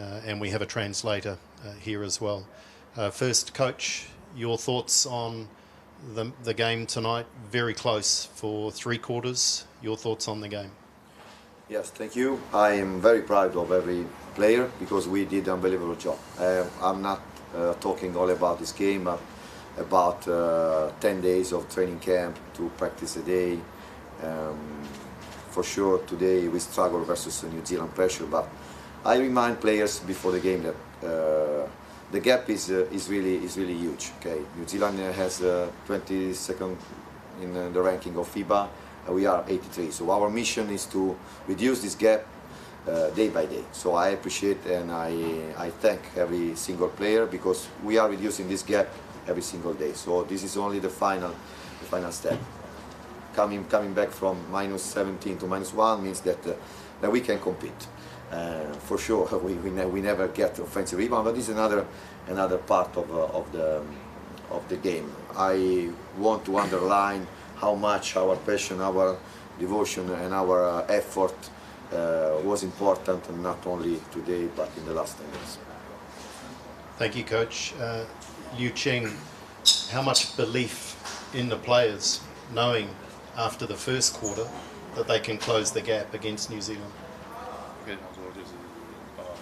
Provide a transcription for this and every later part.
and we have a translator here as well. First, Coach, your thoughts on the game tonight? Very close for 3/4. Your thoughts on the game? Yes, thank you. I am very proud of every player because we did an unbelievable job. I'm not talking all about this game, but about 10 days of training camp to practice a day. For sure, today we struggle versus New Zealand pressure, but I remind players before the game that the gap is really huge. Okay, New Zealand has 22nd in the ranking of FIBA. We are 83. So our mission is to reduce this gap day by day. So I appreciate and I thank every single player because we are reducing this gap every single day. So this is only the final step. Coming back from -17 to -1 means that we can compete. For sure, we never get offensive rebound, but this is another part of the game. I want to underline how much our passion, our devotion, and our effort was important, not only today but in the last 10 years. Thank you, Coach. Liu Ching, how much belief in the players, knowing after the first quarter that they can close the gap against New Zealand? 可以想说就是我们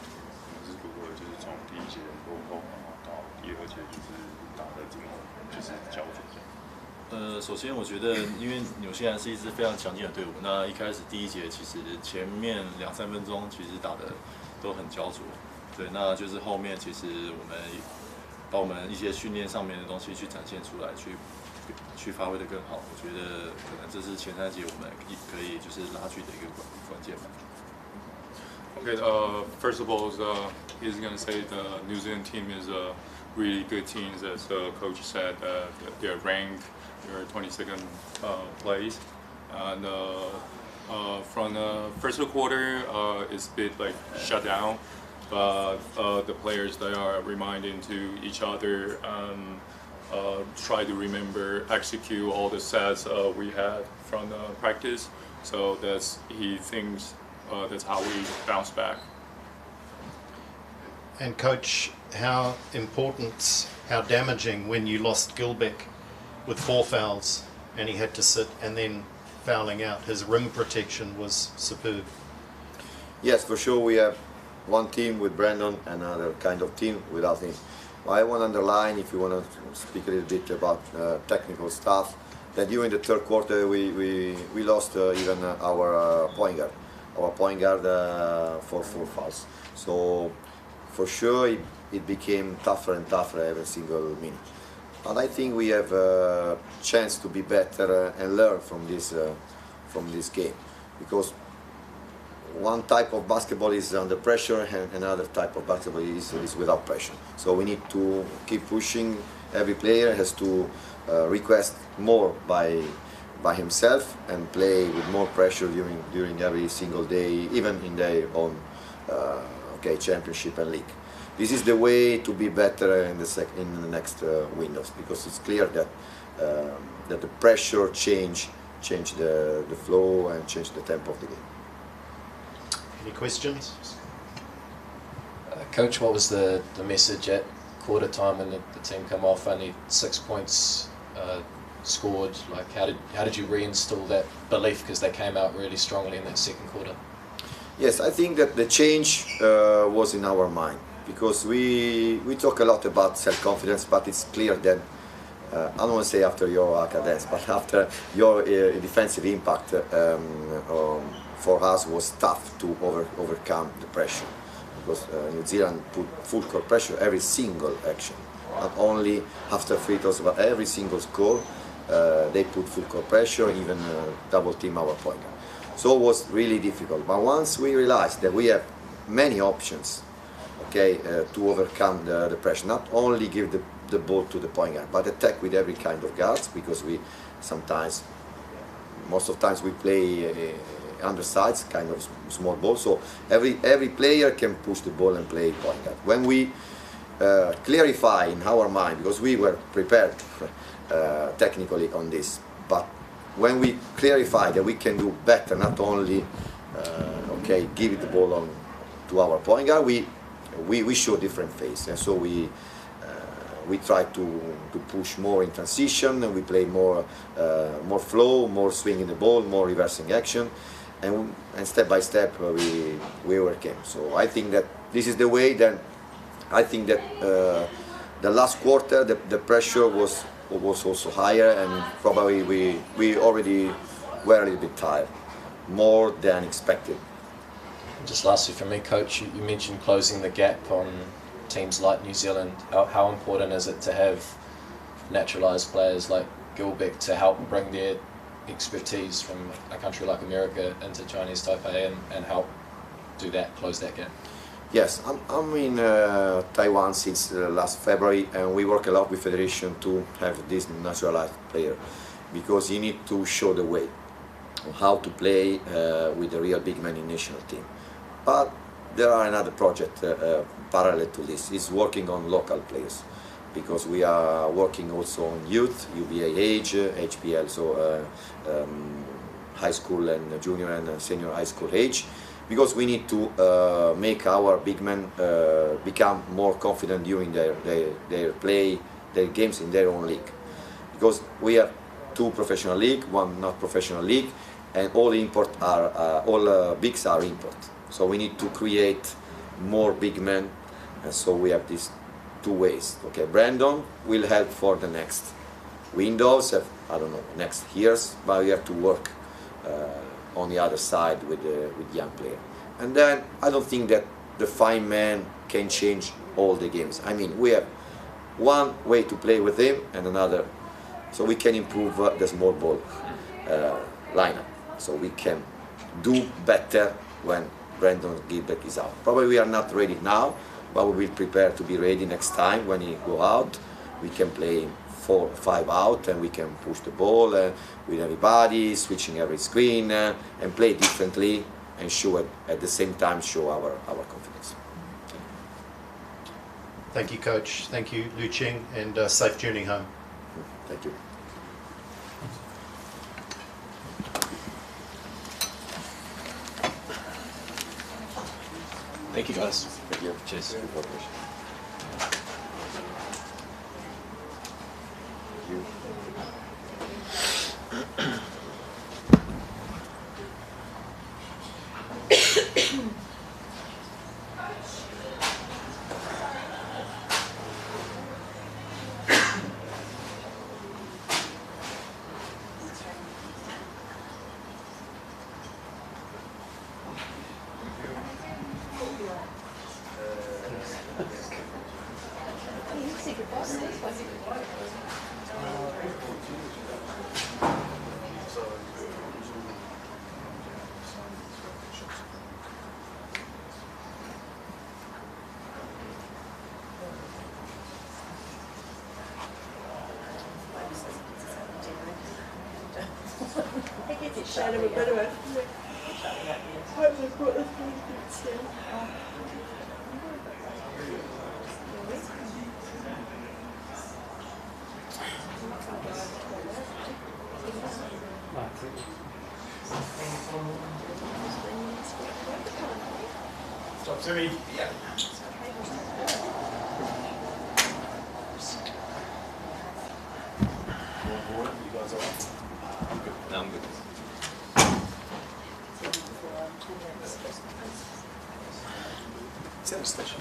是如何就是从第一节落后到第二节就是打的这么就是焦灼这样。首先我觉得，因为纽西兰是一支非常强劲的队伍，那一开始第一节其实前面2-3分钟其实打的都很焦灼，对，那就是后面其实我们把我们一些训练上面的东西去展现出来，去发挥得更好。我觉得可能这是前3节我们可以就是拉锯的一个关键吧。Okay, first of all, he's going to say the New Zealand team is a really good team, as the coach said. They're ranked, they're 22nd place, and from the first quarter, it's a bit like shut down. But the players, they are reminding to each other, try to remember, execute all the sets we had from the practice. So he thinks that's how we bounce back. And Coach, how important, how damaging when you lost Gilbeck with 4 fouls and he had to sit and then fouling out. His rim protection was superb. Yes, for sure we have one team with Brandon, another kind of team without him. I want to underline, if you want to speak a little bit about technical stuff, that during the third quarter we lost even our point guard. Our point guard for 4 fouls. So for sure it became tougher and tougher every single minute. And I think we have a chance to be better and learn from this game, because one type of basketball is under pressure and another type of basketball is without pressure. So we need to keep pushing. Every player has to request more by himself and play with more pressure during every single day, even in their own championship and league. This is the way to be better in the next windows, because it's clear that the pressure change the flow and change the tempo of the game. Any questions? Coach, what was the message at quarter time when the team come off? Only 6 points scored. Like, how did you reinstall that belief, because they came out really strongly in that second quarter? Yes, I think that the change was in our mind, because we talk a lot about self-confidence, but it's clear that I don't want to say after your cadence, but after your defensive impact, for us was tough to overcome the pressure, because New Zealand put full court pressure every single action, not only after free throws, but every single score. They put full court pressure, even double team our point guard. So it was really difficult. But once we realized that we have many options, to overcome the pressure, not only give the ball to the point guard, but attack with every kind of guards, because most of the times we play undersides, kind of small ball. So every player can push the ball and play point guard. When we clarify in our mind, because we were prepared technically on this, but when we clarify that we can do better, not only give the ball on to our point guard, we we show different face, and so we try to push more in transition, and we play more flow, more swinging the ball, more reversing action, and step by step we overcame. So I think that this is the way. Then I think that the last quarter the pressure was also higher, and probably we already were a little bit tired, more than expected. Just lastly from me, Coach, you mentioned closing the gap on teams like New Zealand. How important is it to have naturalised players like Gilbeck to help bring their expertise from a country like America into Chinese Taipei and help do that, close that gap? Yes, I'm in Taiwan since last February, and we work a lot with Federation to have this naturalized player, because you need to show the way on how to play with the real big man in national team. But there are another project parallel to this, is working on local players, because we are working also on youth, UBA age, HPL, so high school and junior and senior high school age, because we need to make our big men become more confident during their play, their games in their own league. Because we have 2 professional league, 1 not professional league, and all bigs are import. So we need to create more big men, and so we have these 2 ways. Okay, Brandon will help for the next windows, I don't know, next years, but we have to work on the other side with young player. And then I don't think that the fine man can change all the games. I mean, we have one way to play with him and another, so we can improve the small ball lineup. So we can do better when Brandon Gilbeck is out. Probably we are not ready now, but we will prepare to be ready next time when he go out. We can play 4 or 5 out, and we can push the ball with everybody, switching every screen, and play differently, and show at the same time show our confidence. Thank you, Coach. Thank you, Liu Qing, and safe journey home. Thank you. Thank you, guys. Thank you. Cheers. Shadow a bit of it. Hope they've brought this thing still. Stop, Timmy. Yeah. You guys all right? I'm good. No, I'm good. Is that a station?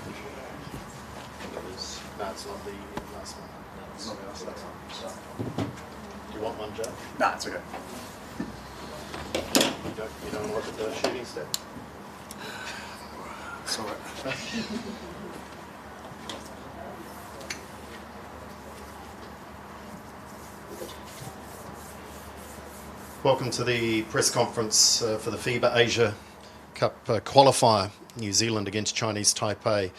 No, it's not the last one. It's not the last one. Do you want one, Joe? Nah, it's okay. You don't want to look at the shooting step? It's all right. Welcome to the press conference for the FIBA Asia Cup qualifier, New Zealand against Chinese Taipei.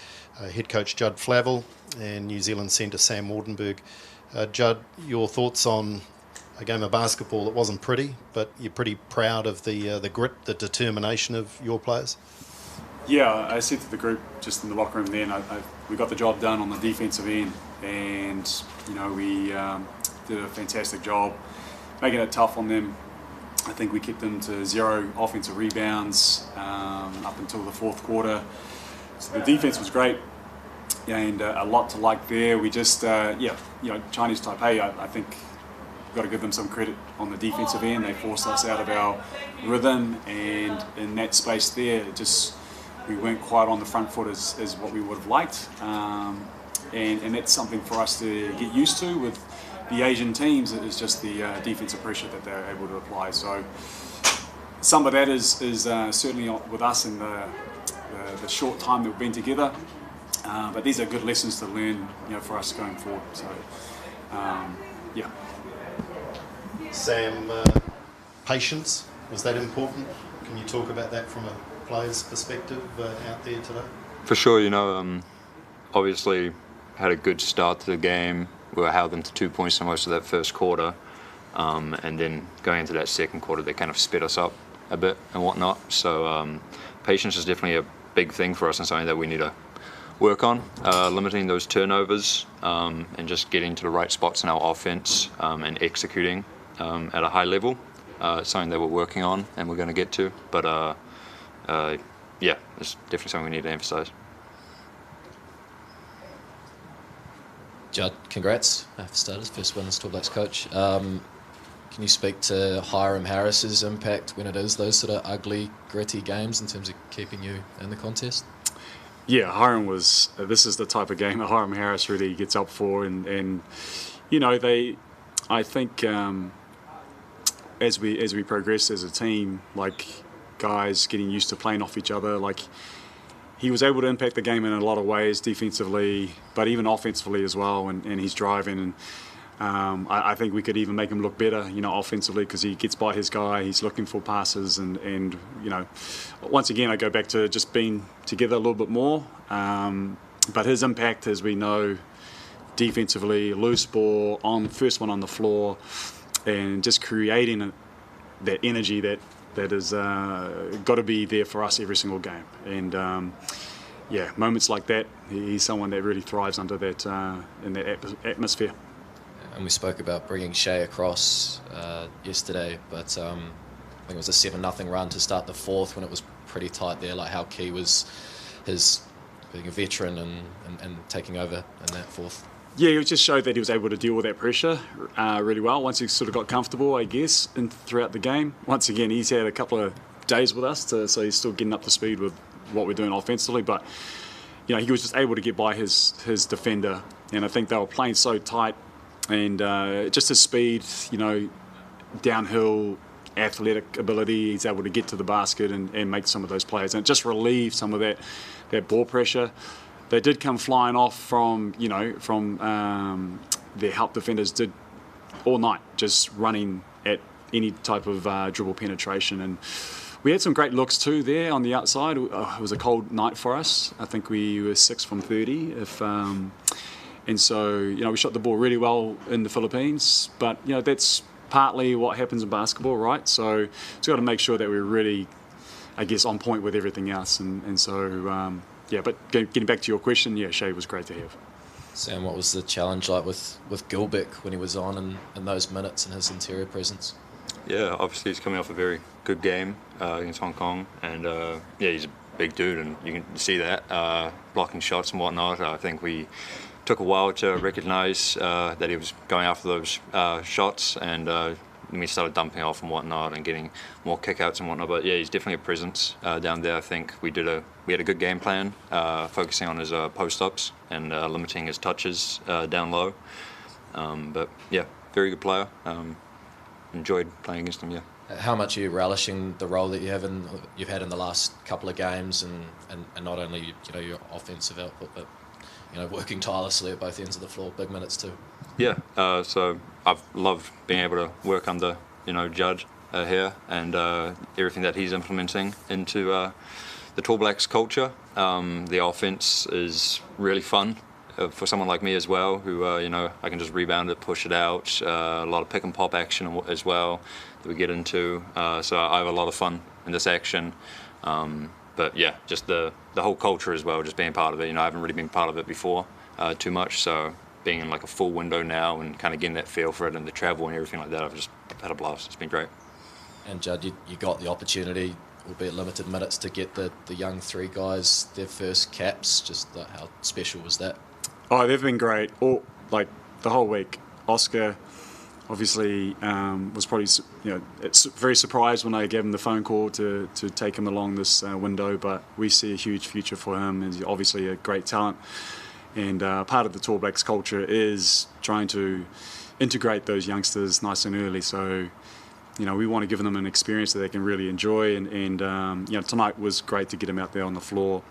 Head coach Judd Flavel and New Zealand centre Sam Wardenberg. Judd, your thoughts on a game of basketball that wasn't pretty, but you're pretty proud of the grit, the determination of your players? Yeah, I said to the group just in the locker room then, we got the job done on the defensive end, and you know we did a fantastic job making it tough on them. I think we kept them to 0 offensive rebounds up until the 4th quarter. So the defense was great, and a lot to like there. We just, Chinese Taipei, I think we've got to give them some credit on the defensive end. They forced us out of our rhythm, and in that space there, we weren't quite on the front foot as what we would have liked. And that's something for us to get used to with the Asian teams. Is just the defensive pressure that they're able to apply. So some of that is certainly with us in the short time that we've been together. But these are good lessons to learn, for us going forward. So yeah. Sam, patience, was that important? Can you talk about that from a player's perspective out there today? For sure, obviously had a good start to the game. We were held them to 2 points for most of that first quarter. And then going into that second quarter, they kind of sped us up a bit and whatnot. So patience is definitely a big thing for us and something that we need to work on, limiting those turnovers and just getting to the right spots in our offense and executing at a high level. Something that we're working on and we're going to get to. But it's definitely something we need to emphasize. Judd, congrats for starters, first win as Tall Blacks coach. Can you speak to Hiram Harris's impact when it is those sort of ugly, gritty games in terms of keeping you in the contest? Yeah, Hiram this is the type of game that Hiram Harris really gets up for, and I think as we progress as a team, like guys getting used to playing off each other, like he was able to impact the game in a lot of ways defensively, but even offensively as well, and he's driving. And I think we could even make him look better, offensively, because he gets by his guy, he's looking for passes, and once again I go back to just being together a little bit more. But his impact, as we know, defensively, loose ball, first one on the floor, and just creating that energy that is got to be there for us every single game. And moments like that, he's someone that really thrives under that in that atmosphere. And we spoke about bringing Shea across yesterday, but I think it was a 7-0 run to start the fourth when it was pretty tight there. Like, how key was his being a veteran and taking over in that fourth? Yeah, it just showed that he was able to deal with that pressure really well once he sort of got comfortable, I guess, throughout the game. Once again, he's had a couple of days with us, so he's still getting up to speed with what we're doing offensively. But he was just able to get by his defender, and I think they were playing so tight, and just his speed, downhill athletic ability, he's able to get to the basket and make some of those plays, and just relieve some of that ball pressure. They did come flying off from their help defenders did all night, just running at any type of dribble penetration. And we had some great looks too there on the outside. It was a cold night for us. I think we were 6 from 30. And so, we shot the ball really well in the Philippines. But, that's partly what happens in basketball, right? So it's got to make sure that we're really, I guess, on point with everything else. And so... but getting back to your question, Shea was great to have. Sam, what was the challenge like with Gilbeck when he was on in those minutes and his interior presence? Yeah, obviously he's coming off a very good game against Hong Kong, and he's a big dude, and you can see that blocking shots and whatnot. I think we took a while to recognise that he was going after those shots, and we started dumping off and whatnot and getting more kickouts and whatnot. But he's definitely a presence down there. I think we had a good game plan, focusing on his post-ups and limiting his touches down low. Very good player. Enjoyed playing against him. How much are you relishing the role that you've had in the last couple of games, and not only your offensive output, but working tirelessly at both ends of the floor, big minutes too? So I've loved being able to work under Judd here, and everything that he's implementing into the Tall Blacks culture. The offense is really fun for someone like me as well, who I can just rebound it, push it out. A lot of pick and pop action as well that we get into. So I have a lot of fun in this action. Just the whole culture as well, just being part of it. I haven't really been part of it before too much, so being in like a full window now and kind of getting that feel for it and the travel and everything like that, I've just had a blast. It's been great. And Judd, you got the opportunity albeit limited minutes, to get the young three guys their first caps? Just like, how special was that? Oh, they've been great. All like the whole week. Oscar obviously was probably it's very surprised when I gave him the phone call to take him along this window. But we see a huge future for him. He's obviously a great talent, and part of the Tall Blacks culture is trying to integrate those youngsters nice and early. So we want to give them an experience that they can really enjoy. And tonight was great to get him out there on the floor.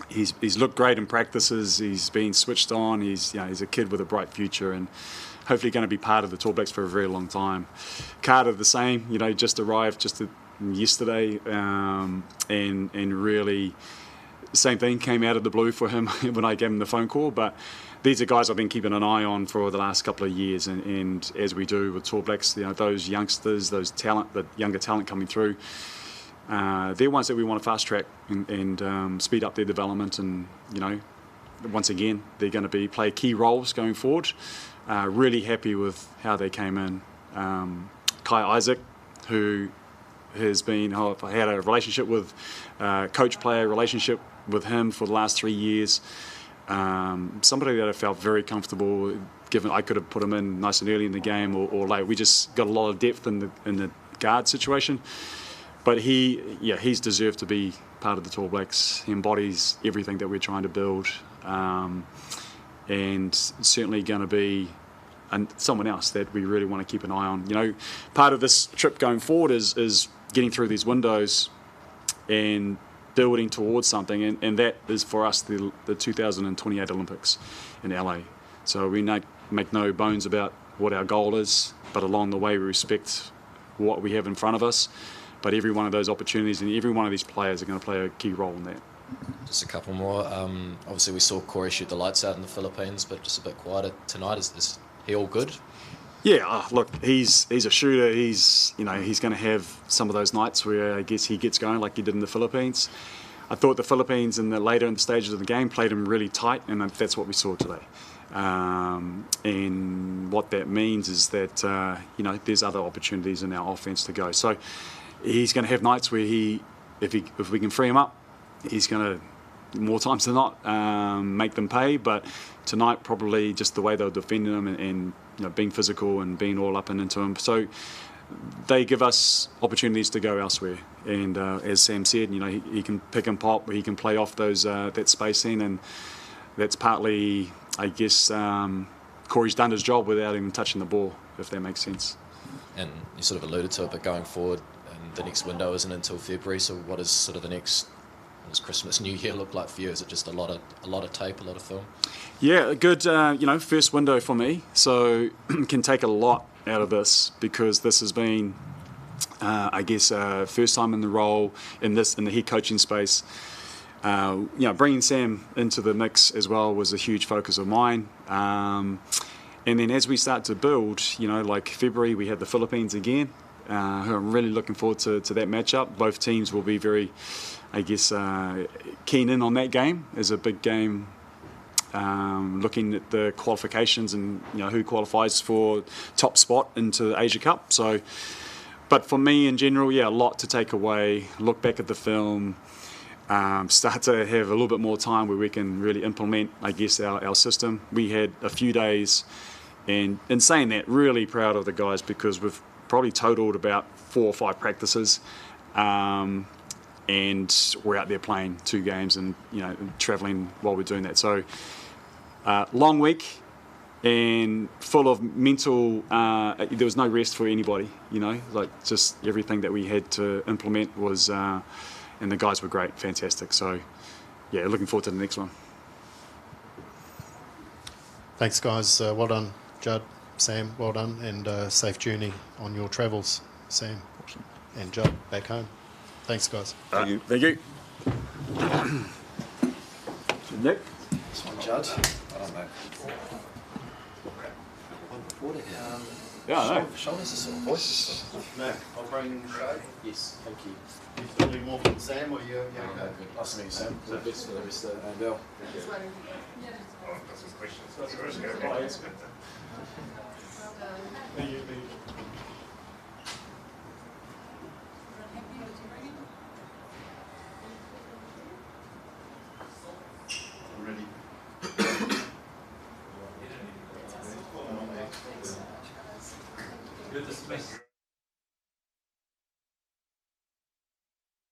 He's looked great in practices. He's been switched on. He's a kid with a bright future, and hopefully going to be part of the Tall Blacks for a very long time. Carter the same. Just arrived yesterday, and really same thing came out of the blue for him when I gave him the phone call. But these are guys I've been keeping an eye on for the last couple of years, and as we do with Tall Blacks, those youngsters, those talent, the younger talent coming through. They're ones that we want to fast track and speed up their development, and once again they're going to play key roles going forward. Really happy with how they came in. Kai Isaac, who has had a relationship with coach-player relationship with him for the last 3 years. Somebody that I felt very comfortable, given I could have put him in nice and early in the game or late. We just got a lot of depth in the guard situation. But he's deserved to be part of the Tall Blacks. He embodies everything that we're trying to build, and certainly going to be someone else that we really want to keep an eye on. Part of this trip going forward is getting through these windows and building towards something, and that is for us the 2028 Olympics in LA. So we make no bones about what our goal is, but along the way we respect what we have in front of us. But every one of those opportunities and every one of these players are going to play a key role in that. Just a couple more. Obviously, we saw Corey shoot the lights out in the Philippines, but just a bit quieter tonight. Is he all good? Yeah, look, he's a shooter. He's going to have some of those nights where I guess he gets going like he did in the Philippines. I thought the Philippines later in the stages of the game played him really tight, and that's what we saw today. And what that means is that there's other opportunities in our offense to go. So he's going to have nights where if we can free him up, he's going to, more times than not, make them pay. But tonight, probably just the way they were defending him and being physical and being all up and into him. So they give us opportunities to go elsewhere. And as Sam said, he can pick and pop, he can play off those that spacing, and that's partly, I guess, Corey's done his job without even touching the ball, if that makes sense. And you sort of alluded to it, but going forward, the next window isn't until February. So what is sort of the next? What does Christmas, New Year look like for you? Is it just a lot of tape, a lot of film? Yeah, good. First window for me, so can take a lot out of this, because this has been, first time in the role in the head coaching space. Bringing Sam into the mix as well was a huge focus of mine. And then as we start to build, like February, we had the Philippines again. Who I'm really looking forward to that matchup. Both teams will be very, keen in on that game. It's a big game, looking at the qualifications and who qualifies for top spot into the Asia Cup. So, but for me in general, a lot to take away. Look back at the film, start to have a little bit more time where we can really implement, our system. We had a few days, and in saying that, really proud of the guys, because we've probably totaled about 4 or 5 practices, and we're out there playing 2 games and travelling while we're doing that. So long week and full of mental. There was no rest for anybody. Just everything that we had to implement was, and the guys were great, fantastic. So looking forward to the next one. Thanks, guys. Well done, Judd. Sam, well done, and safe journey on your travels, Sam. Awesome. And Judd, back home. Thanks, guys. Thank you. Thank you. Nick? This one, Judd. I don't know. Shoulders are sore, voice is sore. No, I'll bring Shay. Yes, thank you. You still need more from Sam, or you okay? Nice to meet you, Sam. All the best for the rest of the Bill. You're dismissed.